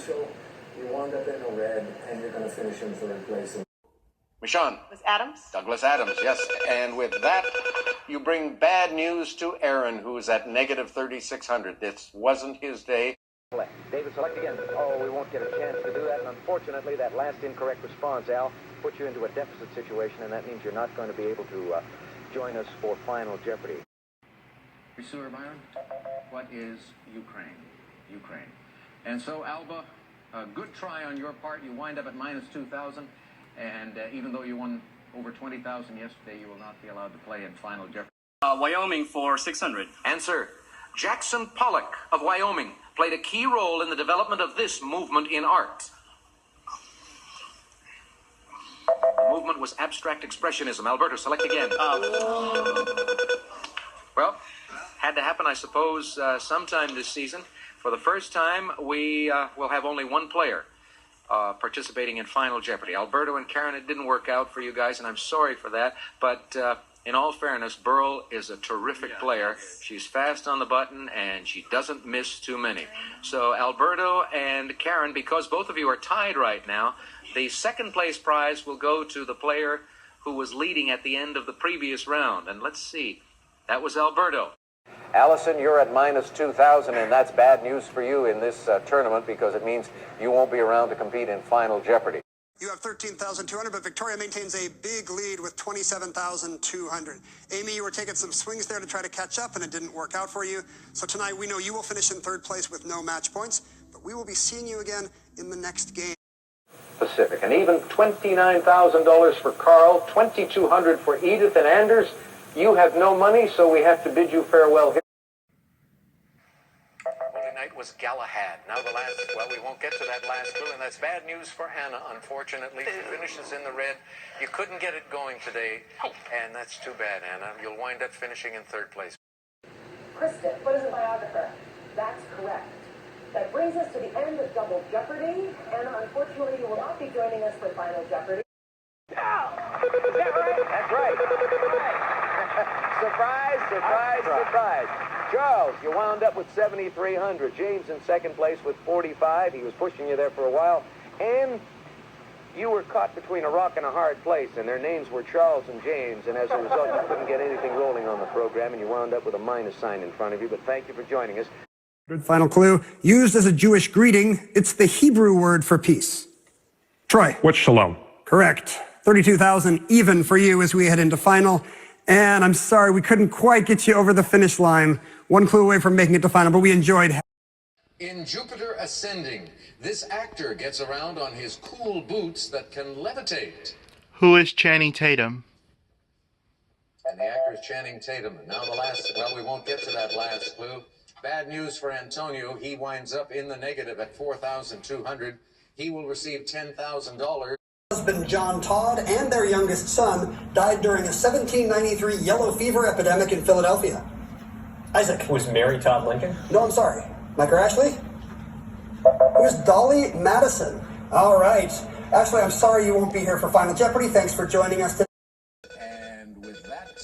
potential. You wound up in the red, and you're going to finish in third place. Michonne. Was Adams? Douglas Adams, yes. And with that, you bring bad news to Aaron, who is at negative 3,600. This wasn't his day. David, select again. Oh, we won't get a chance to do that. And unfortunately, that last incorrect response, Al, puts you into a deficit situation, and that means you're not going to be able to join us for Final Jeopardy. Pursuer Byron, what is Ukraine? Ukraine. And so, Alba, a good try on your part. You wind up at minus 2,000. And even though you won over 20,000 yesterday, you will not be allowed to play in Final Jeopardy. Wyoming for 600. Answer. Jackson Pollock of Wyoming played a key role in the development of this movement in art. The movement was abstract expressionism. Alberto, select again. Well, had to happen, I suppose, sometime this season. For the first time, we will have only one player participating in Final Jeopardy. Alberto and Karen, it didn't work out for you guys, and I'm sorry for that. But in all fairness, Burl is a terrific player. She's fast on the button, and she doesn't miss too many. So Alberto and Karen, because both of you are tied right now, the second place prize will go to the player who was leading at the end of the previous round. And let's see, that was Alberto. Allison, you're at minus 2,000, and that's bad news for you in this tournament because it means you won't be around to compete in Final Jeopardy. You have 13,200, but Victoria maintains a big lead with 27,200. Amy, you were taking some swings there to try to catch up, and it didn't work out for you. So tonight, we know you will finish in third place with no match points, but we will be seeing you again in the next game. Pacific, and even $29,000 for Carl, $2,200 for Edith and Anders. You have no money, so we have to bid you farewell here. Holy night was Galahad. Now the last, well, we won't get to that last clue, and that's bad news for Anna, unfortunately. She finishes in the red. You couldn't get it going today, and that's too bad, Anna. You'll wind up finishing in third place. Kristen, what is a biographer? That's correct. That brings us to the end of Double Jeopardy. Anna, unfortunately, you will not be joining us for Final Jeopardy. Now, is that right? That's right. Surprise, surprise, surprise. Charles, you wound up with 7,300. James in second place with 45. He was pushing you there for a while. And you were caught between a rock and a hard place, and their names were Charles and James, and as a result, you couldn't get anything rolling on the program, and you wound up with a minus sign in front of you. But thank you for joining us. Good final clue. Used as a Jewish greeting, it's the Hebrew word for peace. Troy. What's shalom? Correct. 32,000 even for you as we head into final. And I'm sorry, we couldn't quite get you over the finish line. One clue away from making it to final, but we enjoyed. In Jupiter Ascending, this actor gets around on his cool boots that can levitate. Who is Channing Tatum? And the actor is Channing Tatum. And now the last, well, we won't get to that last clue. Bad news for Antonio. He winds up in the negative at 4,200. He will receive $10,000. Husband John Todd and their youngest son died during a 1793 yellow fever epidemic in Philadelphia. Isaac. Was Mary Todd Lincoln? No, I'm sorry. Mike or Ashley? Who's Dolly Madison? All right. Ashley, I'm sorry you won't be here for Final Jeopardy. Thanks for joining us today. And with that,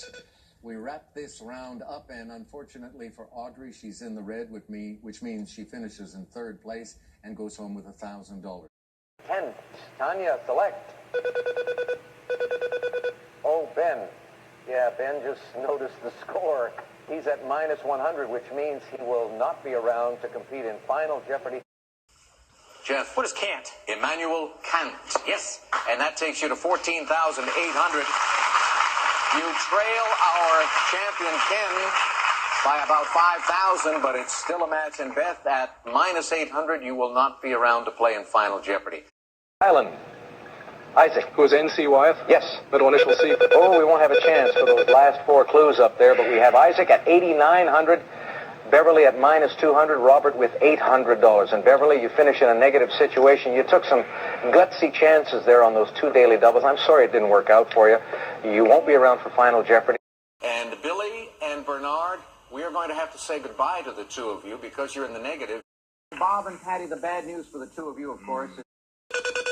we wrap this round up, and unfortunately for Audrey, she's in the red with me, which means she finishes in third place and goes home with $1,000. Kent, Tanya, select. Oh, Ben. Yeah, Ben just noticed the score. He's at minus 100, which means he will not be around to compete in Final Jeopardy. Jeff. What is Kant? Immanuel Kant. Yes. And that takes you to 14,800. You trail our champion Ken by about 5,000, but it's still a match. And Beth, at minus 800, you will not be around to play in Final Jeopardy. Island. Isaac. Who is N.C. Wyeth? Yes. Middle initial C. Oh, we won't have a chance for those last four clues up there, but we have Isaac at 8,900, Beverly at minus 200, Robert with $800. And Beverly, you finish in a negative situation. You took some gutsy chances there on those two daily doubles. I'm sorry it didn't work out for you. You won't be around for Final Jeopardy. And Billy and Bernard, we are going to have to say goodbye to the two of you because you're in the negative. Bob and Patty, the bad news for the two of you, of course.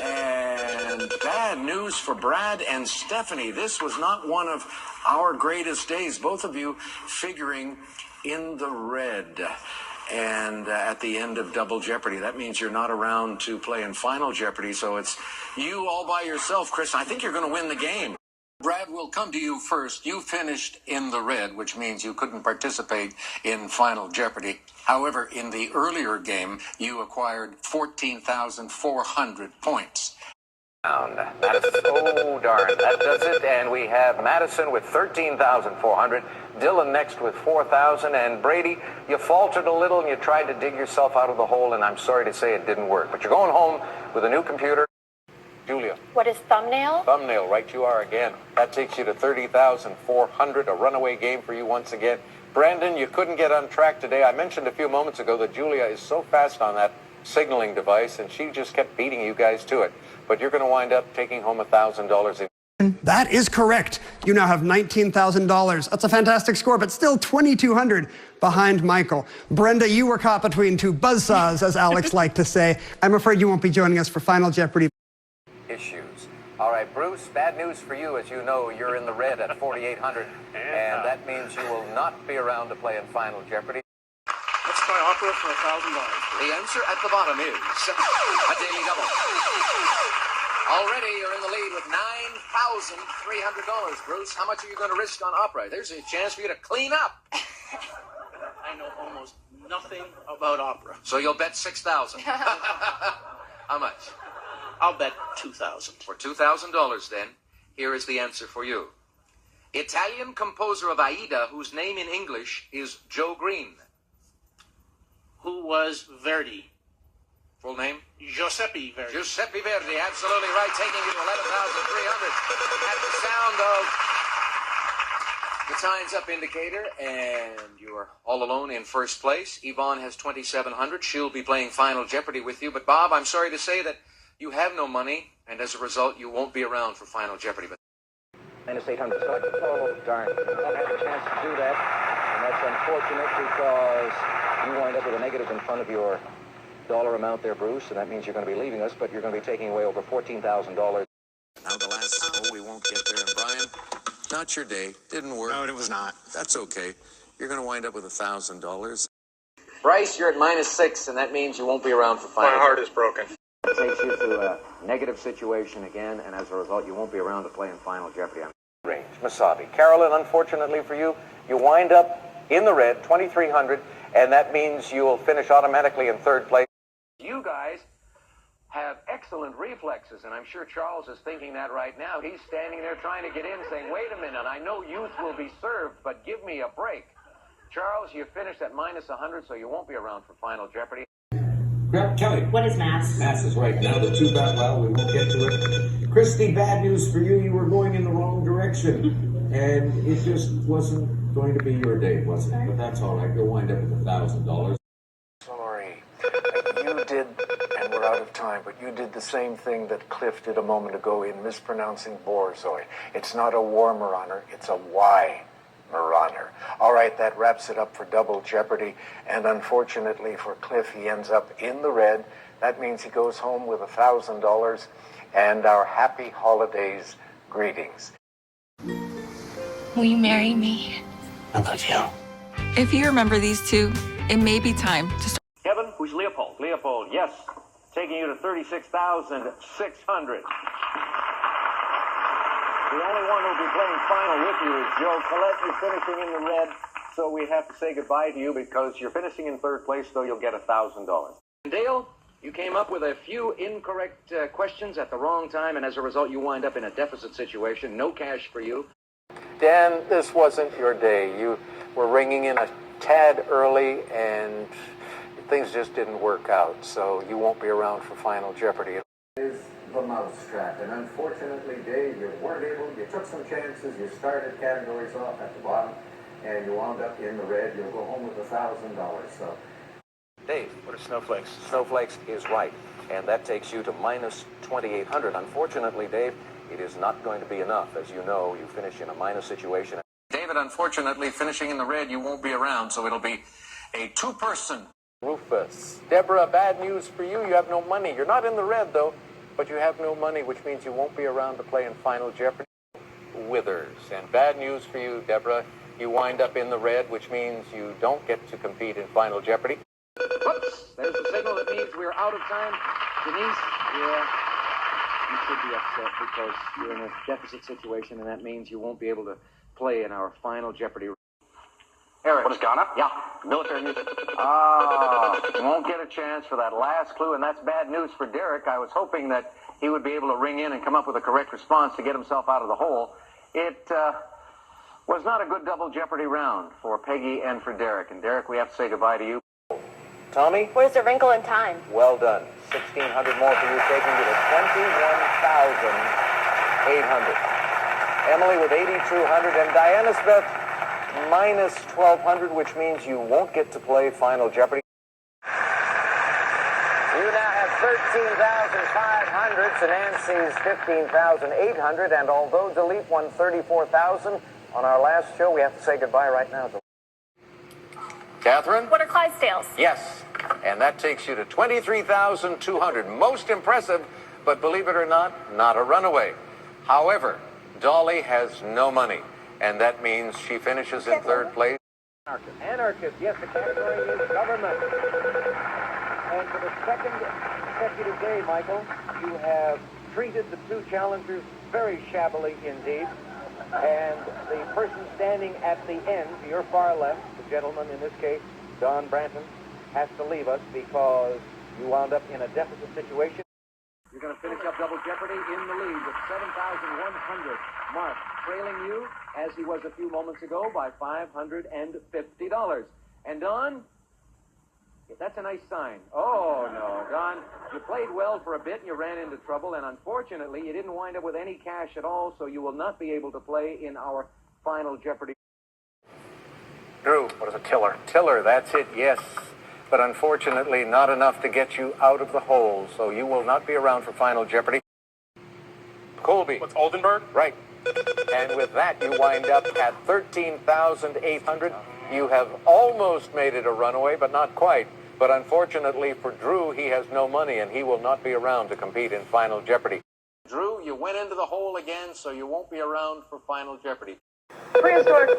And bad news for Brad and Stephanie. This was not one of our greatest days. Both of you figuring in the red. and at the end of Double Jeopardy. That means you're not around to play in Final Jeopardy, so it's you all by yourself, Chris. I think you're going to win the game. Brad, we'll come to you first. You finished in the red, which means you couldn't participate in Final Jeopardy. However, in the earlier game, you acquired 14,400 points. That is so darn. That does it. And we have Madison with 13,400. Dylan next with 4,000. And Brady, you faltered a little and you tried to dig yourself out of the hole. And I'm sorry to say it didn't work. But you're going home with a new computer. Julia. What is thumbnail? Thumbnail, right you are again. That takes you to 30,400. A runaway game for you once again. Brandon, you couldn't get on track today. I mentioned a few moments ago that Julia is so fast on that signaling device, and she just kept beating you guys to it. But you're going to wind up taking home $1,000. That is correct. You now have $19,000. That's a fantastic score, but still 2,200 behind Michael. Brenda, you were caught between two buzzsaws, as Alex liked to say. I'm afraid you won't be joining us for Final Jeopardy. Issues. All right, Bruce, bad news for you. As you know, you're in the red at 4,800, and that means you will not be around to play in Final Jeopardy. Let's try opera for $1,000. The answer at the bottom is a daily double. Already you're in the lead with $9,300. Bruce, how much are you going to risk on opera? There's a chance for you to clean up. I know almost nothing about opera. So you'll bet $6,000. How much? I'll bet $2,000. For $2,000 then, here is the answer for you. Italian composer of Aida, whose name in English is Joe Green. Who was Verdi? Full name? Giuseppe Verdi. Giuseppe Verdi, absolutely right, taking you to 11,300. At the sound of the Time's Up indicator, and you are all alone in first place. Yvonne has 2,700. She'll be playing Final Jeopardy with you. But Bob, I'm sorry to say that you have no money, and as a result, you won't be around for Final Jeopardy. Minus 800. Oh, darn. You don't have a chance to do that. And that's unfortunate because you wind up with a negative in front of your dollar amount there, Bruce, and that means you're going to be leaving us, but you're going to be taking away over $14,000. Now the last, we won't get there. And Brian, not your day. Didn't work. No, it was not. That's okay. You're going to wind up with $1,000. Bryce, you're at -6, and that means you won't be around for Final. My heart is broken. It takes you to a negative situation again, and as a result, you won't be around to play in Final Jeopardy. Range, Masabi. Carolyn, unfortunately for you, you wind up in the red, 2,300, and that means you will finish automatically in third place. You guys have excellent reflexes, and I'm sure Charles is thinking that right now. He's standing there trying to get in, saying, wait a minute, I know youth will be served, but give me a break. Charles, you finished at -100, so you won't be around for Final Jeopardy. Kelly. What is mass? Mass is right. Now the two bet, well, we won't get to it. Christy, bad news for you. You were going in the wrong direction. And it just wasn't going to be your day, was it? But that's all right. You'll wind up with $1,000. Sorry. You did, and we're out of time, but you did the same thing that Cliff did a moment ago in mispronouncing Borzoi. It's not a war Marauder, it's a Y Marauder. All right, that wraps it up for Double Jeopardy, and unfortunately for Cliff, he ends up in the red. That means he goes home with $1,000, and our happy holidays greetings. Will you marry me? I love you. If you remember these two, it may be time to start. Kevin, who's Leopold? Leopold, yes. Taking you to 36,600. The only one who'll be playing final with you is Joe Collette. You're finishing in the red, so we have to say goodbye to you because you're finishing in third place, though you'll get $1,000. Dale, you came up with a few incorrect questions at the wrong time, and as a result, you wind up in a deficit situation. No cash for you. Dan, this wasn't your day. You were ringing in a tad early, and things just didn't work out, so you won't be around for Final Jeopardy. Is the mousetrap, and unfortunately, Dave, you weren't able, you took some chances, you started categories off at the bottom, and you wound up in the red. You'll go home with $1,000, so. Dave, what are snowflakes? Snowflakes is right, and that takes you to -2,800. Unfortunately, Dave, it is not going to be enough. As you know, you finish in a minus situation. David, unfortunately, finishing in the red, you won't be around, so it'll be a two-person. Rufus. Deborah, bad news for you. You have no money. You're not in the red, though, but you have no money, which means you won't be around to play in Final Jeopardy. Withers. And bad news for you, Deborah. You wind up in the red, which means you don't get to compete in Final Jeopardy. Whoops, there's the signal that means we're out of time. Denise? Yeah, you should be upset because you're in a deficit situation, and that means you won't be able to play in our final Jeopardy. Eric. What is Ghana? Yeah. Military music. You won't get a chance for that last clue, and that's bad news for Derek. I was hoping that he would be able to ring in and come up with a correct response to get himself out of the hole. It was not a good double Jeopardy round for Peggy and for Derek. And Derek, we have to say goodbye to you. Tommy? Where's the wrinkle in time? Well done. 1,600 more for you, taking you to 21,800. Emily with 8,200, and Diana Smith minus 1,200, which means you won't get to play Final Jeopardy. You now have 13,500, so Nancy's 15,800, and although Delete won 34,000 on our last show, we have to say goodbye right now. Catherine? What are Clydesdales? Yes, and that takes you to 23,200. Most impressive, but believe it or not a runaway. However, Dolly has no money, and that means she finishes in third place. Anarchist, yes, the category is government. And for the second consecutive day, Michael, you have treated the two challengers very shabbily indeed. And the person standing at the end, to your far left, the gentleman in this case, Don Branton, has to leave us because you wound up in a deficit situation. You're going to finish up Double Jeopardy in the lead with 7,100. Mark trailing you, as he was a few moments ago, by $550. And Don, that's a nice sign. Oh, no, Don, you played well for a bit and you ran into trouble, and unfortunately, you didn't wind up with any cash at all, so you will not be able to play in our Final Jeopardy. Drew, what is a tiller? Tiller, that's it, yes. But unfortunately, not enough to get you out of the hole, so you will not be around for Final Jeopardy. Colby. What's Oldenburg? Right. And with that, you wind up at 13,800. You have almost made it a runaway, but not quite. But unfortunately for Drew, he has no money, and he will not be around to compete in Final Jeopardy. Drew, you went into the hole again, so you won't be around for Final Jeopardy. Prehistoric.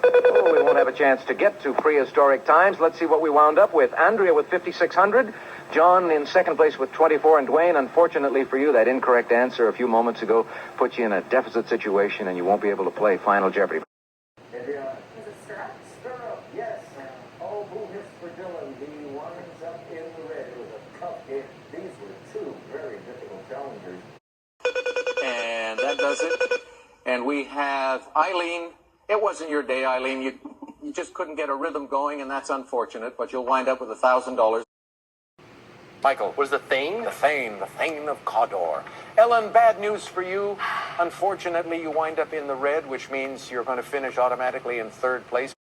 Oh, we won't have a chance to get to prehistoric times. Let's see what we wound up with. Andrea with 5,600. John in second place with 24. And Dwayne, unfortunately for you, that incorrect answer a few moments ago put you in a deficit situation, and you won't be able to play Final Jeopardy. Is it syrup? Stirrup, yes. Oh, who hits for Dylan? He winds up in the red. It was a tough hit. These were two very difficult challengers. And that does it. And we have Eileen. It wasn't your day, Eileen. You just couldn't get a rhythm going, and that's unfortunate, but you'll wind up with $1,000. Michael. What is the Thane? The Thane of Cawdor. Ellen, bad news for you. Unfortunately, you wind up in the red, which means you're going to finish automatically in third place.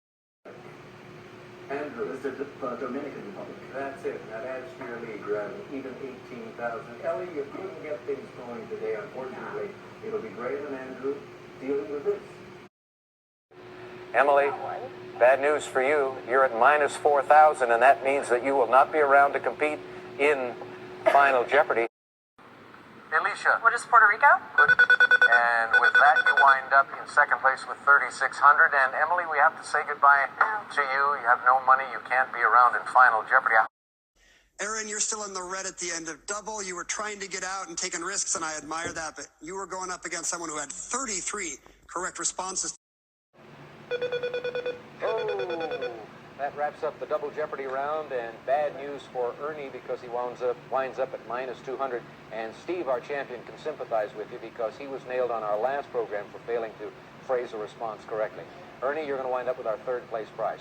Andrew is the Dominican Republic. That's it. That adds to your lead. You're at even 18,000. Ellie, you couldn't get things going today, unfortunately. It'll be Graham and Andrew dealing with this. Emily, bad news for you. You're at minus 4,000, and that means that you will not be around to compete in Final Jeopardy. Alicia. What is Puerto Rico? Good. And with that, you wind up in second place with 3,600. And Emily, we have to say goodbye to you. You have no money. You can't be around in Final Jeopardy. Aaron, you're still in the red at the end of double. You were trying to get out and taking risks, and I admire that, but you were going up against someone who had 33 correct responses. Oh, that wraps up the Double Jeopardy round, and bad news for Ernie because he winds up at minus 200. And Steve, our champion, can sympathize with you because he was nailed on our last program for failing to phrase a response correctly. Ernie, you're going to wind up with our third place prize.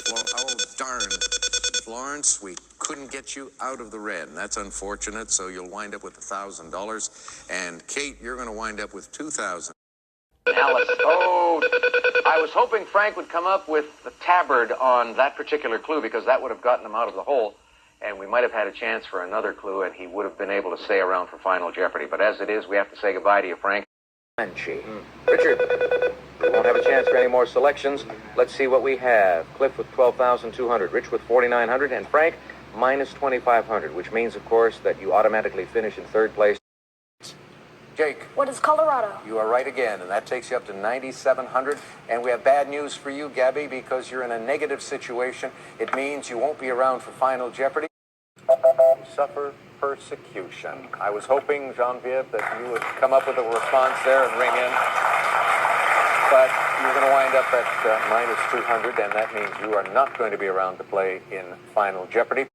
Oh, darn. Florence, we couldn't get you out of the red, and that's unfortunate, so you'll wind up with $1,000. And Kate, you're going to wind up with $2,000. Alice. Oh, I was hoping Frank would come up with the tabard on that particular clue because that would have gotten him out of the hole, and we might have had a chance for another clue, and he would have been able to stay around for Final Jeopardy. But as it is, we have to say goodbye to you, Frank. Richard, we won't have a chance for any more selections. Let's see what we have. Cliff with 12,200, Rich with 4,900, and Frank minus 2,500, which means, of course, that you automatically finish in third place. Jake. What is Colorado? You are right again, and that takes you up to 9,700. And we have bad news for you, Gabby, because you're in a negative situation. It means you won't be around for Final Jeopardy. You suffer persecution. I was hoping, Genevieve, that you would come up with a response there and ring in. But you're going to wind up at minus 200, and that means you are not going to be around to play in Final Jeopardy.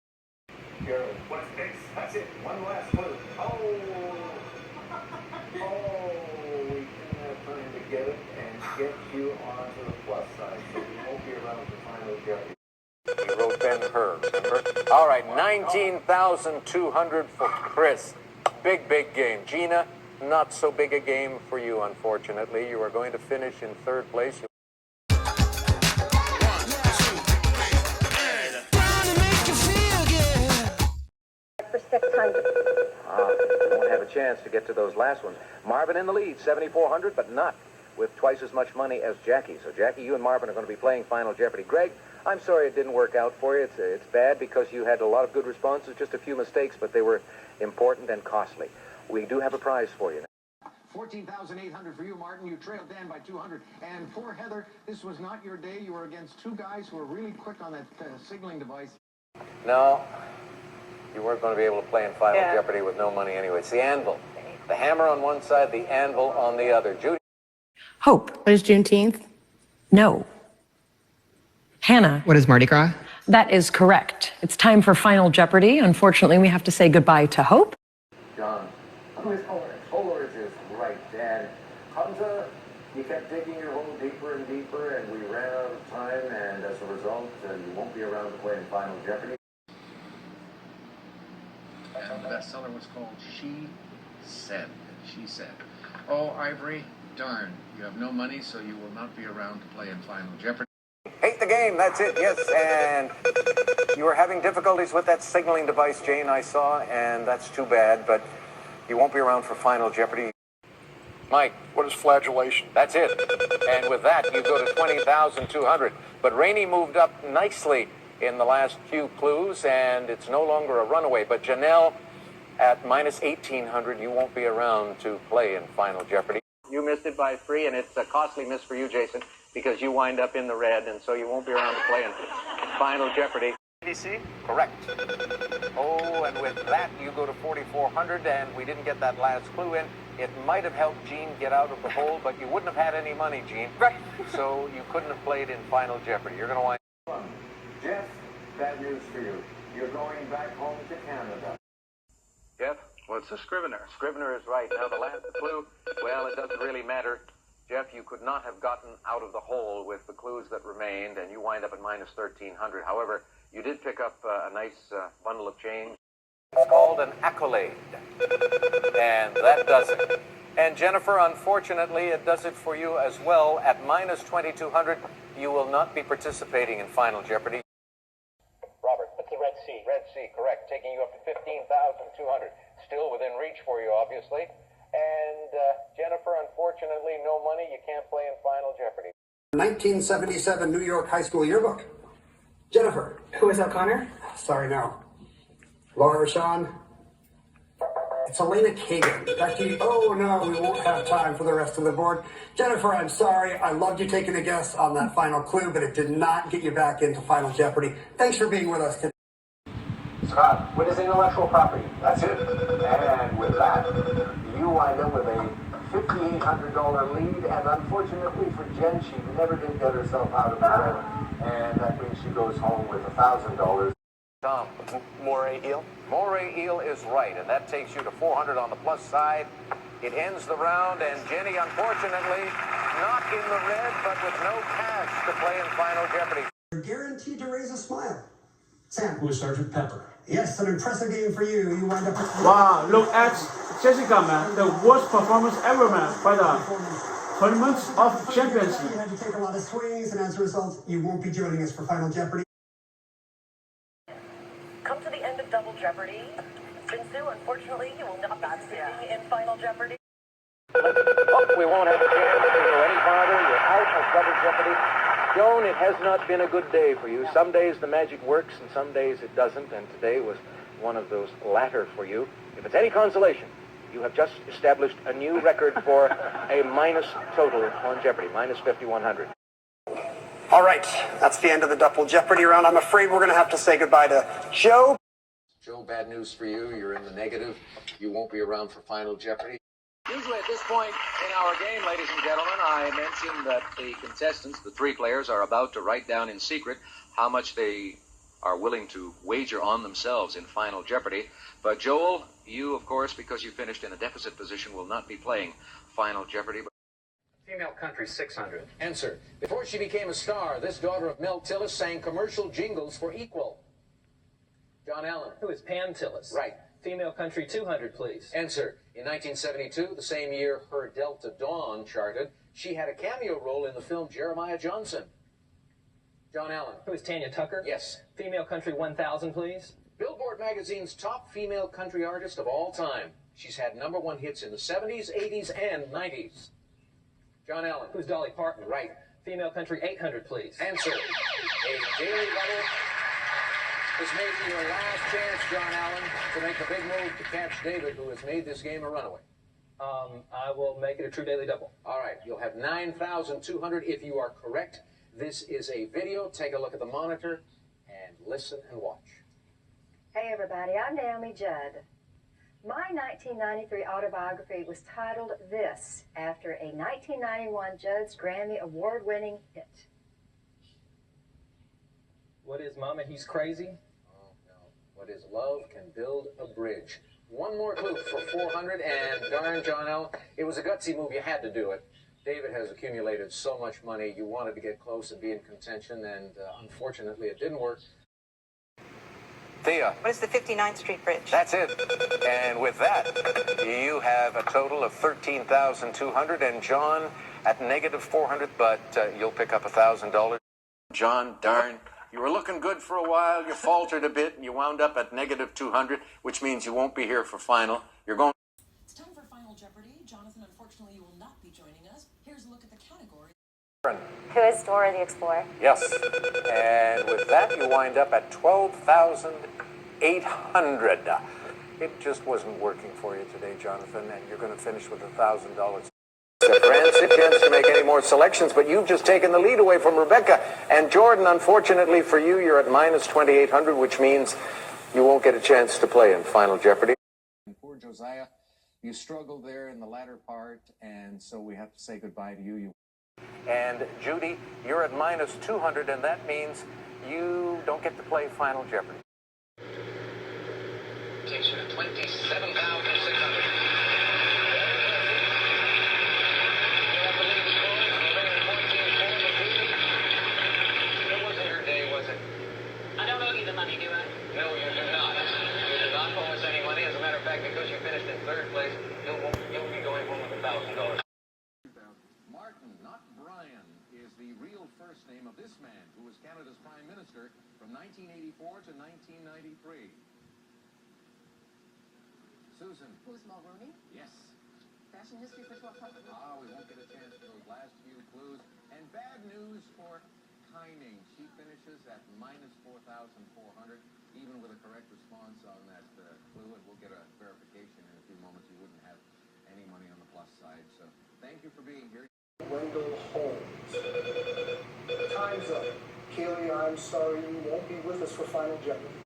What's next? That's it. One last clue. We didn't have time to get it and get you onto the plus side, so you won't be around for Final Jeopardy. He wrote Ben Hur, remember? All right, 19,200 for Chris. Big, big game. Gina, not so big a game for you, unfortunately. You are going to finish in third place. For 600. You won't have a chance to get to those last ones. Marvin in the lead, 7,400, but not with twice as much money as Jackie. So, Jackie, you and Marvin are going to be playing Final Jeopardy. Greg, I'm sorry it didn't work out for you. It's bad because you had a lot of good responses, just a few mistakes, but they were important and costly. We do have a prize for you. 14,800 for you, Martin. You trailed Dan by 200. And for Heather, this was not your day. You were against two guys who were really quick on that signaling device. No, you weren't going to be able to play in Final Jeopardy with no money anyway. It's the anvil. The hammer on one side, the anvil on the other. Judy. Hope. What is Juneteenth? No. Hannah. What is Mardi Gras? That is correct. It's time for Final Jeopardy. Unfortunately, we have to say goodbye to Hope. John. Who is Holers? Holers is right, and Hamza, you kept digging your hole deeper and deeper, and we ran out of time, and as a result, you won't be around to play in Final Jeopardy. And the bestseller was called She Said. She Said. Oh, Ivory, darn. You have no money, so you will not be around to play in Final Jeopardy. Hate the game, that's it, yes. And you were having difficulties with that signaling device, Jane, I saw, and that's too bad, but you won't be around for Final Jeopardy. Mike. What is flagellation? That's it. And with that, you go to 20,200. But Rainey moved up nicely in the last few clues, and it's no longer a runaway. But Janelle, at minus 1,800, you won't be around to play in Final Jeopardy. You missed it by 3, and it's a costly miss for you, Jason, because you wind up in the red, and so you won't be around to play in Final Jeopardy. ABC? Correct. Oh, and with that, you go to 4,400, and we didn't get that last clue in. It might have helped Gene get out of the hole, but you wouldn't have had any money, Gene. Right. So you couldn't have played in Final Jeopardy. You're going to wind up. Jeff, bad news for you. You're going back home to Canada. Jeff, what's a scrivener? Scrivener is right. Now, the last clue, well, it doesn't really matter. Jeff, you could not have gotten out of the hole with the clues that remained, and you wind up at minus 1,300. However, you did pick up a nice bundle of change. It's called an accolade, and that does it. And Jennifer, unfortunately, it does it for you as well. At minus 2,200, you will not be participating in Final Jeopardy. Robert, it's the Red Sea. Red Sea, correct, taking you up to 15,200. Still within reach for you, obviously. And Jennifer, unfortunately, no money. You can't play in Final Jeopardy. 1977 New York High School Yearbook. Jennifer. Who is O'Connor? Sorry, no. Laura Rashawn. It's Elena Kagan. Becky, oh no, we won't have time for the rest of the board. Jennifer, I'm sorry. I loved you taking a guess on that final clue, but it did not get you back into Final Jeopardy. Thanks for being with us today. Scott, what is intellectual property? That's it. And with that, you wind up with a $5,800 lead, and unfortunately for Jen, she never did get herself out of the red, and that means she goes home with $1,000. Tom. Moray Eel? Moray Eel is right, and that takes you to 400 on the plus side. It ends the round, and Jenny, unfortunately, not in the red, but with no cash to play in Final Jeopardy. You're guaranteed to raise a smile. Sam. Who is Sergeant Pepper? Yes, an impressive game for you. You wind up with... Wow, look at Jessica, man. The worst performance ever, man, by the tournaments of Champions League. You had to take a lot of swings, and as a result, you won't be joining us for Final Jeopardy. Come to the end of Double Jeopardy. Jinsu, unfortunately, you will not be participating in Final Jeopardy. Oh, we won't have a chance to go any farther. You're out of Double Jeopardy. Joan, it has not been a good day for you. Some days the magic works and some days it doesn't, and today was one of those latter for you. If it's any consolation, You have just established a new record for a minus total on Jeopardy, minus 5,100. All right, that's the end of the Double Jeopardy round. I'm afraid we're going to have to say goodbye to Joe. Joe, bad news for you. You're in the negative. You won't be around for Final Jeopardy. Usually at this point in our game, ladies and gentlemen, I mentioned that the contestants, the three players, are about to write down in secret how much they are willing to wager on themselves in Final Jeopardy. But Joel, you, of course, because you finished in a deficit position, will not be playing Final Jeopardy. Female country 600. Answer. Before she became a star, this daughter of Mel Tillis sang commercial jingles for Equal. John Allen. Who is Pam Tillis? Right. Female country 200, please. Answer. In 1972, the same year her Delta Dawn charted, she had a cameo role in the film Jeremiah Johnson. John Allen. Who is Tanya Tucker? Yes. Female country 1000, please. Billboard magazine's top female country artist of all time. She's had #1 hits in the 70s, 80s, and 90s. John Allen. Who's Dolly Parton? Right. Female country 800, please. Answer. A daily letter is making your last chance, John Allen, to make the big move to catch David, who has made this game a runaway. I will make it a true daily double. All right. You'll have 9,200 if you are correct. This is a video. Take a look at the monitor and listen and watch. Hey everybody, I'm Naomi Judd. My 1993 autobiography was titled This, after a 1991 Judd's Grammy Award-winning hit. What is Mama, He's Crazy? Oh, no. What is Love Can Build a Bridge? One more clue for 400, and darn, John L., it was a gutsy move. You had to do it. David has accumulated so much money. You wanted to get close and be in contention, and unfortunately it didn't work. Thea. What is the 59th Street Bridge? That's it. And with that, you have a total of 13,200, and John at -400, but you'll pick up $1,000. John, darn, you were looking good for a while. You faltered a bit, and you wound up at -200, which means you won't be here for final. You're going. It's time for Final Jeopardy. Jonathan, unfortunately, you will not be joining us. Here's a look at the category. Who is Dora the Explorer? Yes. And with that, you wind up at 12,800. It just wasn't working for you today, Jonathan, and you're going to finish with $1,000. Frantic chance to make any more selections, but you've just taken the lead away from Rebecca. And Jordan, unfortunately for you, you're at -2,800, which means you won't get a chance to play in Final Jeopardy. Poor Josiah, you struggled there in the latter part, and so we have to say goodbye to you. And Judy, you're at -200, and that means you don't get to play Final Jeopardy. Takes you to 27,600. It wasn't your day, was it? I don't owe you the money, do I? No, you do not. You do not owe us any money. As a matter of fact, because you finished in third place, you'll be going home with $1,000. Martin, not Brian, is the real first name of this man who was Canada's Prime Minister from 1984 to 1993. Susan. Who's Mulrooney? Yes. Fashion history for 1200. We won't get a chance for those last few clues. And bad news for Kyning. She finishes at -4,400, even with a correct response on that clue, and we'll get a verification in a few moments. You wouldn't have any money on the plus side, so thank you for being here. Wendell Holmes. Time's up. Kaylee, I'm sorry you won't be with us for Final Jeopardy.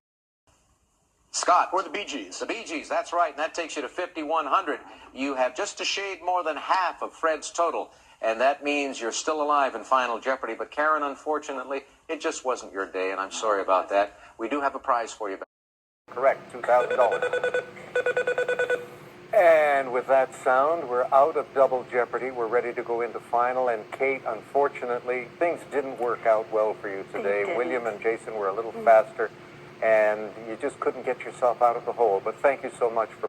Scott. Or the Bee Gees. The Bee Gees, that's right, and that takes you to 5,100. You have just a shade more than half of Fred's total, and that means you're still alive in Final Jeopardy. But Karen, unfortunately, it just wasn't your day, and I'm sorry about that. We do have a prize for you. Correct, $2,000. And with that sound, we're out of Double Jeopardy. We're ready to go into Final. And Kate, unfortunately, things didn't work out well for you today. William and Jason were a little faster, and you just couldn't get yourself out of the hole. But thank you so much for...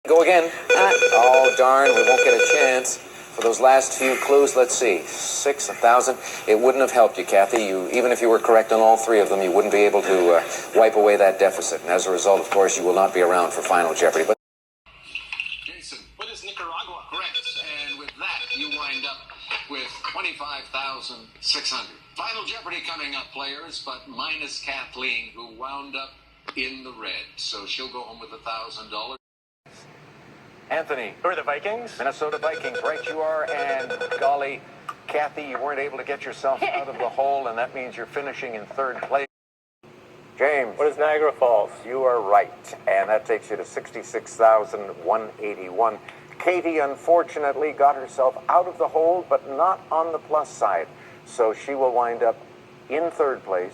Go again. Oh, darn, we won't get a chance for those last few clues. Let's see, 6, 1,000. It wouldn't have helped you, Kathy. Even if you were correct on all three of them, you wouldn't be able to wipe away that deficit. And as a result, of course, you will not be around for Final Jeopardy. But Jason, what is Nicaragua? Correct. And with that, you wind up with 25,600. Final Jeopardy coming up, players, but minus Kathleen, who wound up in the red. So she'll go home with $1,000. Anthony. Who are the Vikings? Minnesota Vikings, right you are, and golly, Kathy, you weren't able to get yourself out of the hole, and that means you're finishing in third place. James. What is Niagara Falls? You are right, and that takes you to 66,181. Katie, unfortunately, got herself out of the hole, but not on the plus side, so she will wind up in third place.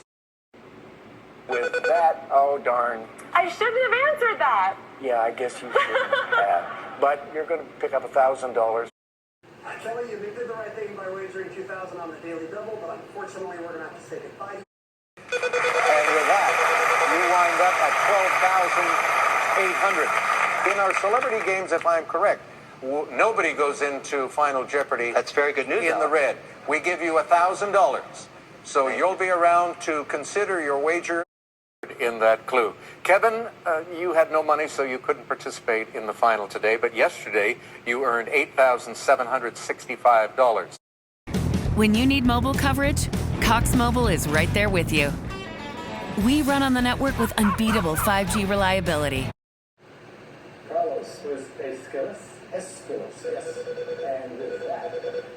With that, oh darn. I shouldn't have answered that. Yeah, I guess you shouldn't have. But you're going to pick up $1,000. Kelly, you did the right thing by wagering 2,000 on the daily double, but unfortunately, we're going to have to say goodbye. And with that, you wind up at 12,800. In our celebrity games, if I'm correct, nobody goes into Final Jeopardy. That's very good news. In the red. We give you $1,000. So you'll be around to consider your wager in that clue. Kevin, you had no money, so you couldn't participate in the final today, but yesterday you earned $8,765. When you need mobile coverage, Cox Mobile is right there with you. We run on the network with unbeatable 5G reliability. Carlos was Esquilas, yes. And with that,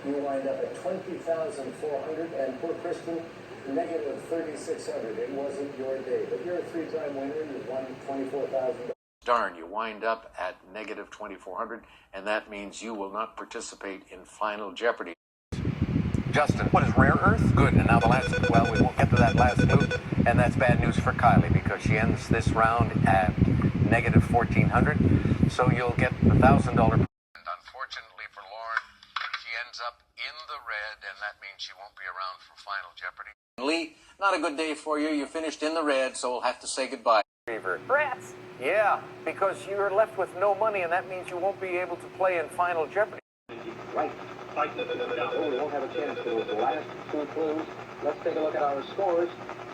you wind up at 20,400, and poor Kristen, negative 3,600. It wasn't your day, but you're a three-time winner. You won $24,000. Darn, you wind up at negative 2,400, and that means you will not participate in Final Jeopardy. Justin. What is rare earth? Good, and now the last, well, we won't get to that last clue, and that's bad news for Kylie because she ends this round at negative 1,400, so you'll get the $1,000. And unfortunately for Lauren, she ends up in the red, and that means she won't be around for Final Jeopardy. Lee, not a good day for you. You finished in the red, so we'll have to say goodbye. Rats. Yeah, because you're left with no money, and that means you won't be able to play in Final Jeopardy. Right. We won't have a chance to the last two clues. Let's take a look at our scores.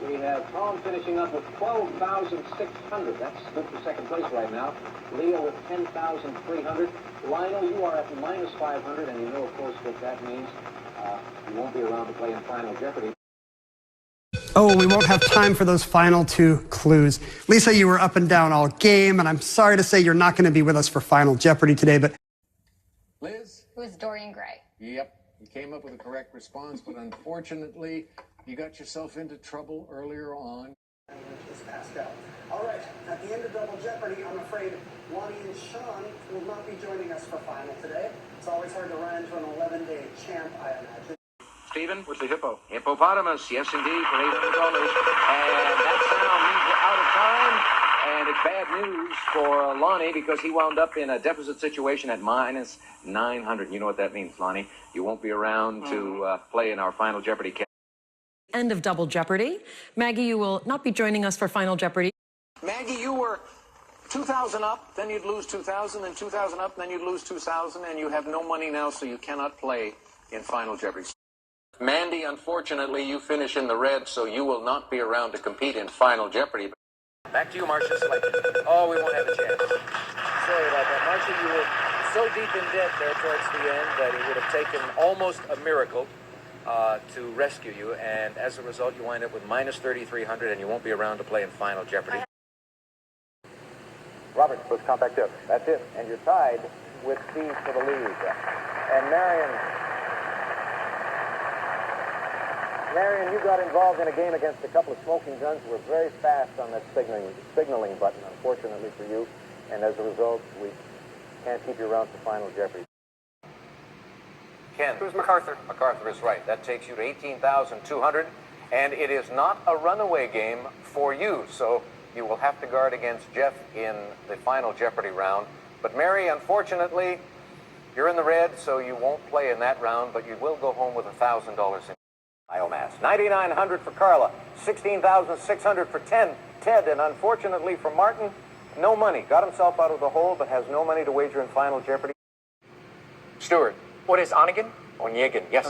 We have Tom finishing up with 12,600. That's good for second place right now. Leo with 10,300. Lionel, you are at minus 500, and you know, of course, what that means. You won't be around to play in Final Jeopardy. Oh, we won't have time for those final two clues. Lisa, you were up and down all game, and I'm sorry to say you're not going to be with us for Final Jeopardy today, but... Liz? It was Dorian Gray. Yep, you came up with a correct response, but unfortunately, you got yourself into trouble earlier on. Pascal. All right, at the end of Double Jeopardy, I'm afraid Lonnie and Sean will not be joining us for final today. It's always hard to run into an 11-day champ, I imagine. Stephen, with the hippo. Hippopotamus, yes indeed, for $800. And that sound means you're out of time. And it's bad news for Lonnie because he wound up in a deficit situation at minus 900. You know what that means, Lonnie. You won't be around to play in our Final Jeopardy. End of Double Jeopardy. Maggie, you will not be joining us for Final Jeopardy. Maggie, you were 2,000 up, then you'd lose 2,000, then 2,000 up, then you'd lose 2,000, and you have no money now, so you cannot play in Final Jeopardy. Mandy, unfortunately, you finish in the red, so you will not be around to compete in Final Jeopardy. Back to you, Marcia. Oh, we won't have a chance. Sorry about that, Marcia. You were so deep in debt there towards the end that it would have taken almost a miracle to rescue you, and as a result, you wind up with minus 3,300, and you won't be around to play in Final Jeopardy. Robert, let's compact up. That's it, and you're tied with Steve for the lead. And Marion, you got involved in a game against a couple of smoking guns who were very fast on that signaling button, unfortunately for you, and as a result, we can't keep you around for Final Jeopardy. Ken. Who's MacArthur? MacArthur is right. That takes you to 18,200, and it is not a runaway game for you, so you will have to guard against Jeff in the Final Jeopardy round. But Mary, unfortunately, you're in the red, so you won't play in that round, but you will go home with $1,000 in biomass. 9,900 for Carla, 16,600 for Ted, and unfortunately for Martin, no money. Got himself out of the hole, but has no money to wager in Final Jeopardy. Stuart. What is Onegin? Onegin, yes.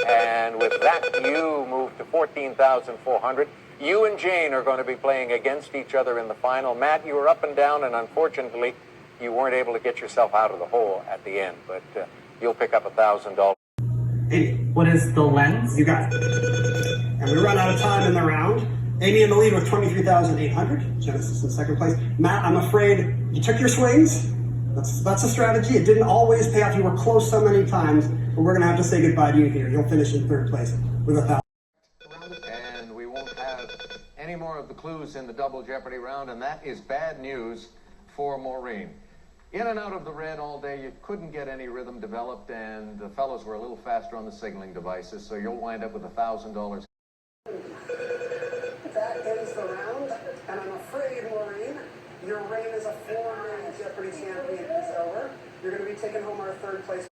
And with that, you move to 14,400. You and Jane are going to be playing against each other in the final. Matt, you were up and down, and unfortunately, you weren't able to get yourself out of the hole at the end, but you'll pick up $1,000. Amy. What is the lens? You got it. And we run out of time in the round. Amy in the lead with 23,800. Genesis in second place. Matt, I'm afraid you took your swings. That's a strategy. It didn't always pay off. You were close so many times, but we're going to have to say goodbye to you here. You'll finish in third place with 1,000. And we won't have any more of the clues in the double jeopardy round, and that is bad news for Maureen. In and out of the red all day, you couldn't get any rhythm developed, and the fellows were a little faster on the signaling devices, so you'll wind up with $1,000. That ends the round, and I'm afraid, Maureen, your reign as a four-man Jeopardy champion is over. You're going to be taking home our third place.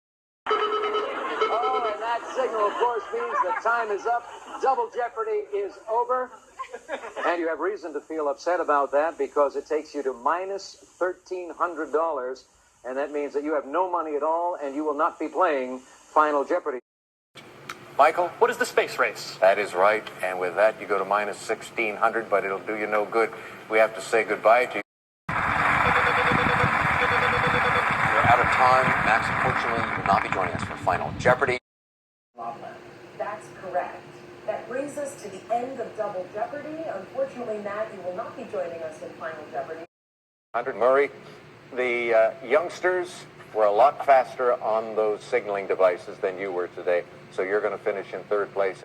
Oh, and that signal, of course, means that time is up. Double Jeopardy is over. And you have reason to feel upset about that because it takes you to minus $1,300. And that means that you have no money at all and you will not be playing Final Jeopardy. Michael, what is the space race? That is right, and with that you go to minus 1,600, but it'll do you no good. We have to say goodbye to you. We're out of time. Max, unfortunately, you will not be joining us for Final Jeopardy. That's correct. That brings us to the end of Double Jeopardy. Unfortunately, Matt, you will not be joining us in Final Jeopardy. 100 Murray, the youngsters were a lot faster on those signaling devices than you were today, so you're going to finish in third place.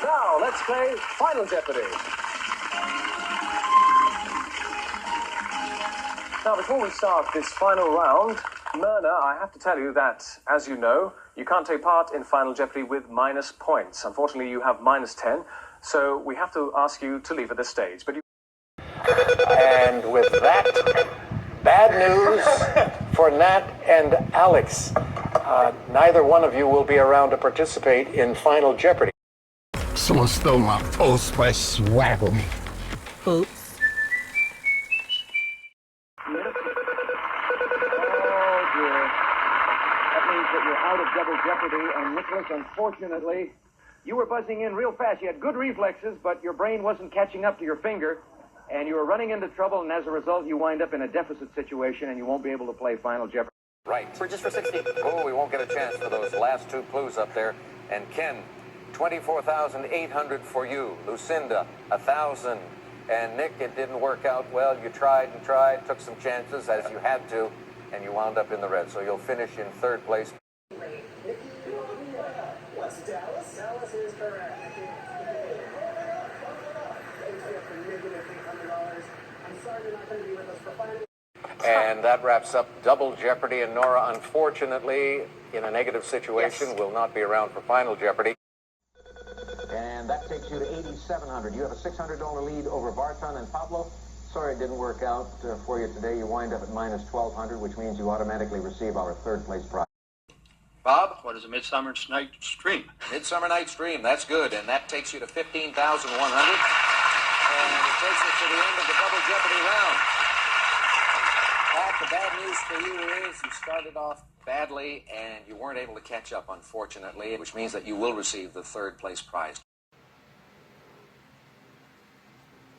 Now, let's play Final Jeopardy. Now, before we start this final round, Myrna, I have to tell you that, as you know, you can't take part in Final Jeopardy with minus points. Unfortunately, you have minus 10, so we have to ask you to leave at this stage. But you... And with that, bad news for Nat and Alex. Neither one of you will be around to participate in Final Jeopardy. Someone stole my Old Spice swagger. Oops. Out of Double Jeopardy, and Nicholas, unfortunately, you were buzzing in real fast. You had good reflexes, but your brain wasn't catching up to your finger, and you were running into trouble, and as a result, you wind up in a deficit situation, and you won't be able to play Final Jeopardy. Right. We're just for 60. Oh, we won't get a chance for those last two clues up there. And Ken, 24,800 for you. Lucinda, 1,000. And Nick, it didn't work out well. You tried and tried, took some chances as you had to, and you wound up in the red. So you'll finish in third place. What's Dallas? Dallas is correct. I'm sorry you're not going to be with us for Final. And that wraps up Double Jeopardy. And Nora, unfortunately, in a negative situation, will not be around for Final Jeopardy. And that takes you to 8,700. You have a $600 lead over Barton and Pablo. Sorry it didn't work out for you today. You wind up at minus 1,200, which means you automatically receive our third place prize. Bob, what is a Midsummer Night's Dream? Midsummer Night's Dream, that's good. And that takes you to 15,100. And it takes us to the end of the Double Jeopardy round. Pat, the bad news for you is you started off badly and you weren't able to catch up, unfortunately, which means that you will receive the third place prize.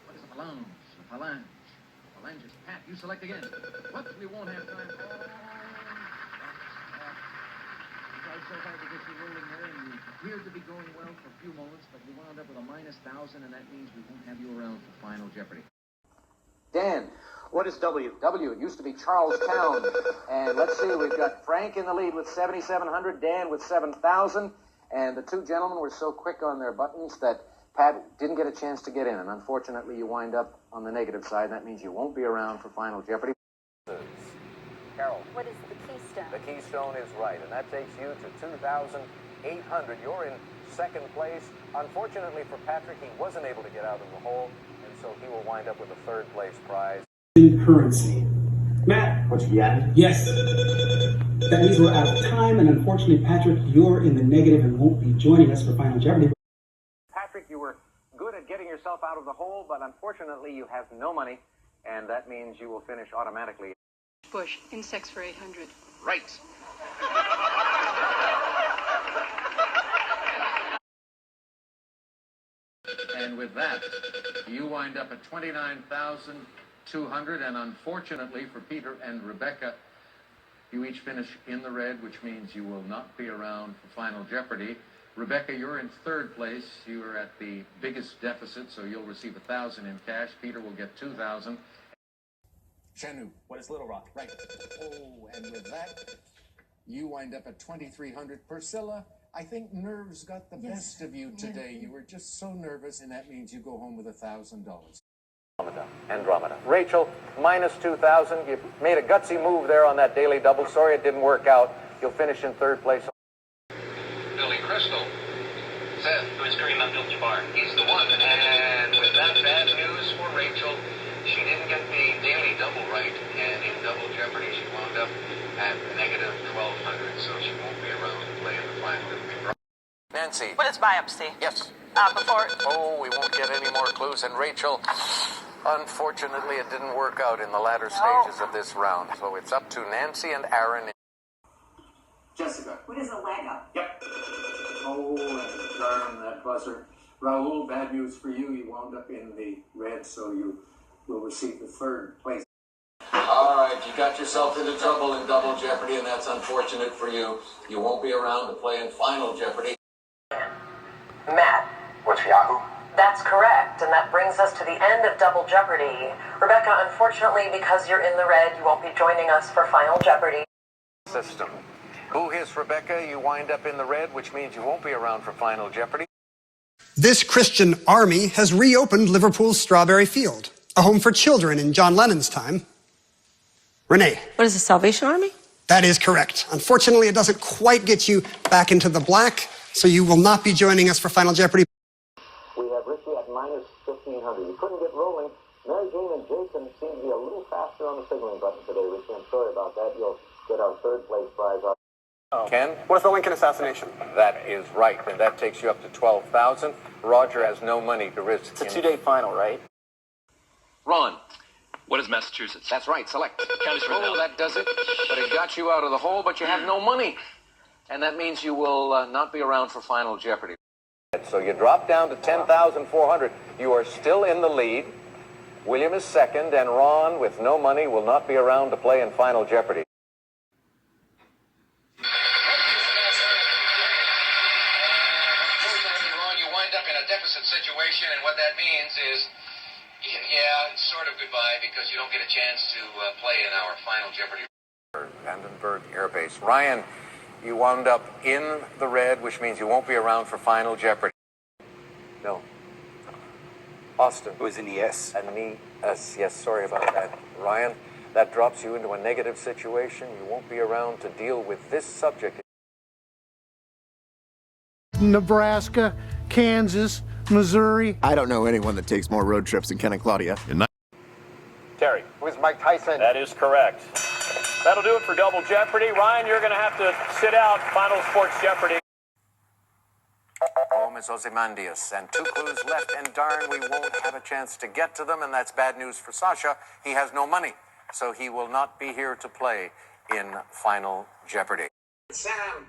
What is a phalange? A phalange. A phalange is Pat. You select again. What? We won't have time. So hard to get you rolling there, and you appeared to be going well for a few moments, but you wound up with a minus 1,000, and that means we won't have you around for Final Jeopardy. Dan, what is W? W, it used to be Charlestown. And let's see, we've got Frank in the lead with 7,700, Dan with 7,000, and the two gentlemen were so quick on their buttons that Pat didn't get a chance to get in, and unfortunately you wind up on the negative side. That means you won't be around for Final Jeopardy. Carol. What is the keystone? The keystone is right, and that takes you to 2,800. You're in second place. Unfortunately for Patrick, he wasn't able to get out of the hole, and so he will wind up with a third place prize. In currency. Matt. What's yen? Yes. That means we're out of time, and unfortunately, Patrick, you're in the negative and won't be joining us for Final Jeopardy. Patrick, you were good at getting yourself out of the hole, but unfortunately you have no money, and that means you will finish automatically. Bush, insects for 800. Right. And with that, you wind up at 29,200, and unfortunately for Peter and Rebecca, you each finish in the red, which means you will not be around for Final Jeopardy. Rebecca, you're in third place. You're at the biggest deficit, so you'll receive 1,000 in cash. Peter will get 2,000. Chenu, what is Little Rock? Right. Oh, and with that, you wind up at 2,300. Priscilla, I think nerves got the best of you today. You were just so nervous, and that means you go home with $1,000. Andromeda. Rachel, minus 2,000. You made a gutsy move there on that daily double. Sorry it didn't work out. You'll finish in third place. Billy Crystal. Seth, who is Kareem Abdul-Jabbar. He's the one. And with that bad news for Rachel, she didn't get the daily double right, and in double jeopardy, she wound up at negative 1,200, so she won't be around to play in the final. It'll be Nancy. What is biopsy? Yes. Before. Oh, we won't get any more clues. And Rachel, unfortunately, it didn't work out in the latter stages of this round. So it's up to Nancy and Aaron. Jessica. What is a leg up? Yep. Oh, and darn that buzzer. Raul, bad news for you. You wound up in the red, so you will receive the third place. All right, you got yourself into trouble in double jeopardy, and that's unfortunate for you. You won't be around to play in final jeopardy. Matt. What's Yahoo? That's correct, and that brings us to the end of Double Jeopardy. Rebecca, unfortunately, because you're in the red, you won't be joining us for Final Jeopardy. System. Who hits Rebecca? You wind up in the red, which means you won't be around for Final Jeopardy. This Christian army has reopened Liverpool's Strawberry Field, a home for children in John Lennon's time. Renee. What is the Salvation Army? That is correct. Unfortunately, it doesn't quite get you back into the black, so you will not be joining us for Final Jeopardy. We have Richie at minus 1,500. You couldn't get rolling. Mary Jane and Jason seem to be a little faster on the signaling button today, Richie. I'm sorry about that. You'll get our third place prize. Ken? What is the Lincoln assassination? That is right, and that takes you up to 12,000. Roger has no money to risk. It's a two-day final, right? Ron. What is Massachusetts? That's right. Select. Counties for Oh, that does it. But it got you out of the hole, but you have no money. And that means you will not be around for Final Jeopardy. So you drop down to 10,400. You are still in the lead. William is second, and Ron, with no money, will not be around to play in Final Jeopardy. Unfortunately, Ron, you wind up in a deficit situation, and what that means is, yeah, it's sort of goodbye, because you don't get a chance to play in our Final Jeopardy. Vandenberg Air Base. Ryan, you wound up in the red, which means you won't be around for Final Jeopardy. No. Austin. It was in the S. And me, yes, sorry about that. Ryan, that drops you into a negative situation. You won't be around to deal with this subject. Nebraska, Kansas, Missouri. I don't know anyone that takes more road trips than Ken and Claudia. Terry. Who is Mike Tyson? That is correct. That'll do it for Double Jeopardy. Ryan, you're going to have to sit out Final Sports Jeopardy. Oh, Miss Ozymandias, and 2 clues left, and darn, we won't have a chance to get to them, and that's bad news for Sasha. He has no money, so he will not be here to play in Final Jeopardy. Sam,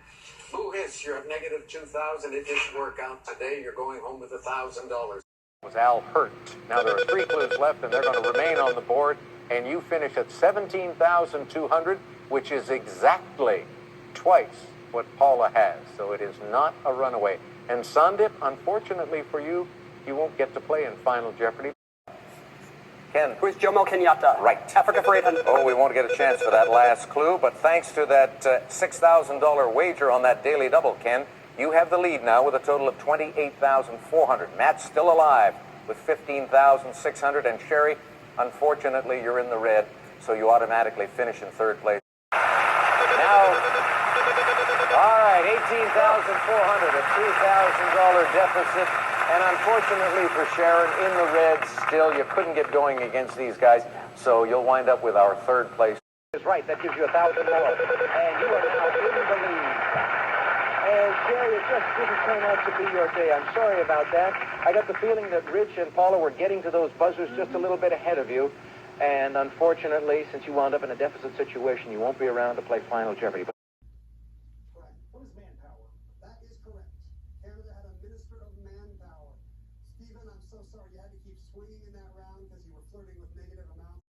who hits? You're at negative 2,000. It didn't work out today. You're going home with $1,000. Was Al Hurt. Now there are 3 clues left, and they're going to remain on the board, and you finish at 17,200, which is exactly twice what Paula has, so it is not a runaway. And Sandip, unfortunately for you, you won't get to play in Final Jeopardy. Ken. Who is Jomo Kenyatta? Right. Africa for 800. Oh, we won't get a chance for that last clue, but thanks to that $6,000 wager on that daily double, Ken, you have the lead now with a total of 28,400. Matt's still alive with 15,600, and Sherry, unfortunately, you're in the red, so you automatically finish in third place. Now, all right, 18,400, a $3,000 deficit, and unfortunately for Sharon, in the red still, you couldn't get going against these guys, so you'll wind up with our third place. Is right, that gives you 1,000 more, and you are now in the lead. And Jerry, it just didn't turn out to be your day. I'm sorry about that. I got the feeling that Rich and Paula were getting to those buzzers just a little bit ahead of you. And unfortunately, since you wound up in a deficit situation, you won't be around to play Final Jeopardy. Correct. What is manpower? That is correct. Canada had a minister of manpower. Stephen, I'm so sorry you had to keep swinging in that round because you were flirting with negative amounts.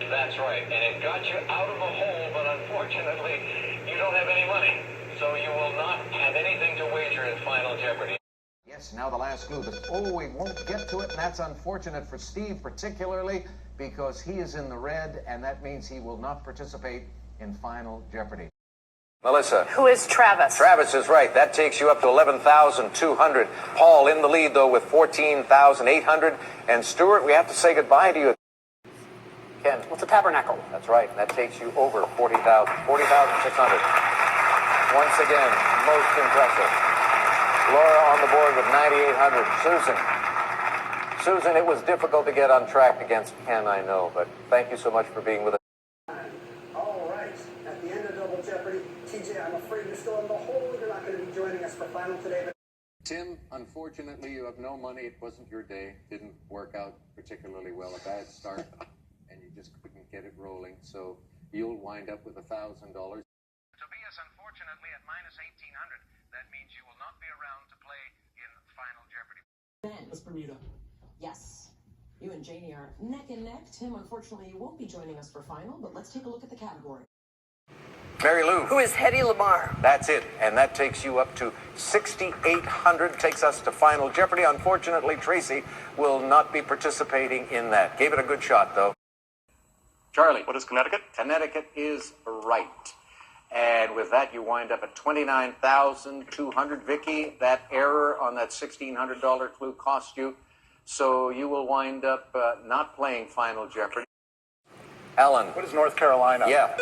That's right, and it got you out of a hole, but unfortunately, you don't have any money, so you will not have anything to wager in Final Jeopardy. Yes, Yes, now the last clue, but we won't get to it, and that's unfortunate for Steve particularly because he is in the red, and that means he will not participate in Final Jeopardy. Melissa. Who is Travis? Travis is right. That takes you up to 11,200. Paul in the lead, though, with 14,800. And Stuart, we have to say goodbye to you. Ken. What's a tabernacle? That's right. That takes you over 40,000. 40,600. Once again, most impressive. Laura on the board with 9,800. Susan, it was difficult to get on track against Ken, I know, but thank you so much for being with us. All right. At the end of Double Jeopardy, TJ, I'm afraid you're still in the hole. You're not going to be joining us for final today. But Tim, unfortunately, you have no money. It wasn't your day. Didn't work out particularly well. A bad start, and you just couldn't get it rolling. So you'll wind up with $1,000. Tobias, unfortunately, at minus 1,800. That means you will not be around to play in Final Jeopardy. Ben is Bermuda. Yes. You and Janie are neck and neck. Tim, unfortunately, you won't be joining us for final, but let's take a look at the category. Mary Lou. Who is Hedy Lamarr? That's it, and that takes you up to 6,800. Takes us to Final Jeopardy. Unfortunately, Tracy will not be participating in that. Gave it a good shot, though. Charlie. What is Connecticut? Connecticut is right. And with that, you wind up at 29,200. Vicky, that error on that $1,600 clue cost you. So you will wind up not playing Final Jeopardy. Alan. What is North Carolina? Yeah.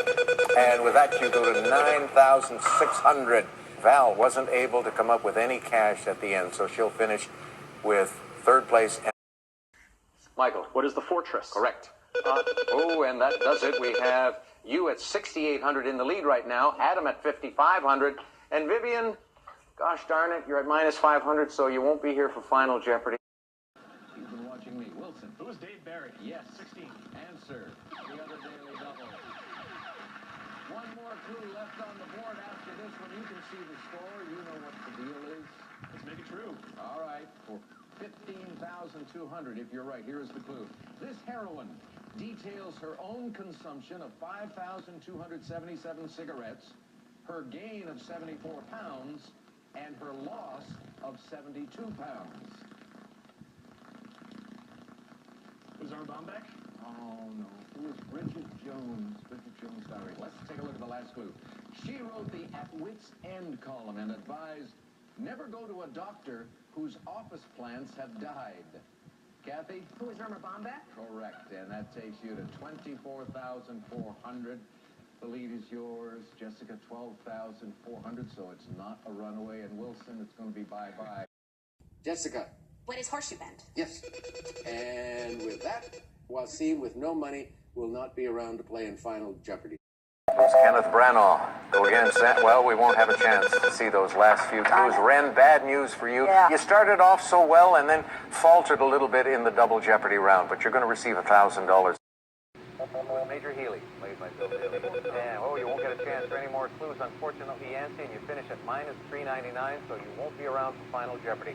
And with that, you go to 9,600. Val wasn't able to come up with any cash at the end, so she'll finish with third place. Michael. What is the fortress? Correct. And that does it. We have you at 6,800 in the lead right now. Adam at 5,500. And Vivian, gosh darn it, you're at minus 500, so you won't be here for Final Jeopardy. You've been watching me. Wilson. Who is Dave Barrett? Yes, 16. Answer. The other daily double. One more clue left on the board after this one. You can see the score. You know what the deal is. Let's make it true. All right. For 15,200, if you're right, here is the clue. This heroine details her own consumption of 5,277 cigarettes, her gain of 74 pounds, and her loss of 72 pounds. Was Arm Bombeck? Oh, no. Who is Bridget Jones? Bridget Jones' diary. Let's take a look at the last clue. She wrote the At Wit's End column and advised, never go to a doctor whose office plants have died. Kathy? Who is Irma Bombeck? Correct. And that takes you to 24,400. The lead is yours. Jessica, 12,400, so it's not a runaway. And Wilson, it's going to be bye-bye. Jessica. What is Horseshoe Bend? Yes. And with that, Wasim, with no money, will not be around to play in Final Jeopardy. There's Kenneth Branagh. Go again, well, we won't have a chance to see those last few clues. Ren, bad news for you. Yeah. You started off so well and then faltered a little bit in the Double Jeopardy round, but you're going to receive $1,000. With Major Healy, played by Bill Daly. And, you won't get a chance for any more clues, unfortunately, Yancy, and you finish at minus 399, so you won't be around for Final Jeopardy.